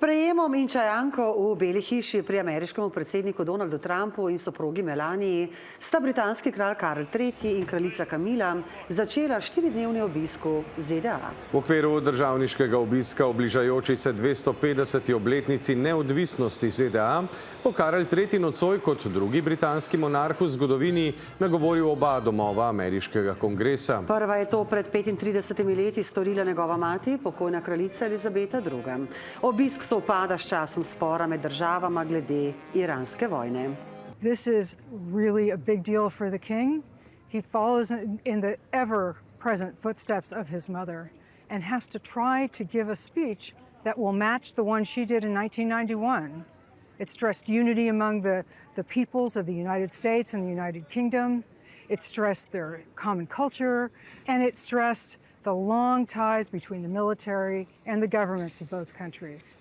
sprejemom in čajanko v Beli hiši pri ameriškemu predsedniku Donaldu Trumpu in soprogi Melaniji sta britanski kralj Karl III in kraljica Kamila začela 4-dnevni obisk v ZDA. V okviru državniškega obiska v bližajoči se 250. obletnici neodvisnosti ZDA bo Karl III nocoj kot drugi britanski monarh v zgodovini nagovoril oba domova ameriškega kongresa. Prva je to pred 35 leti storila njegova mati, pokojna kraljica Elizabeta II. Obisk sovpada s časom spora med državama glede iranske vojne. This is really a big deal for the king. He follows in the ever-present footsteps of his mother and has to try to give a speech that will match the one she did in 1991. It stressed unity among the peoples of the United States and the United Kingdom. It stressed their common culture, and it stressed the long ties between the military and the governments of both countries.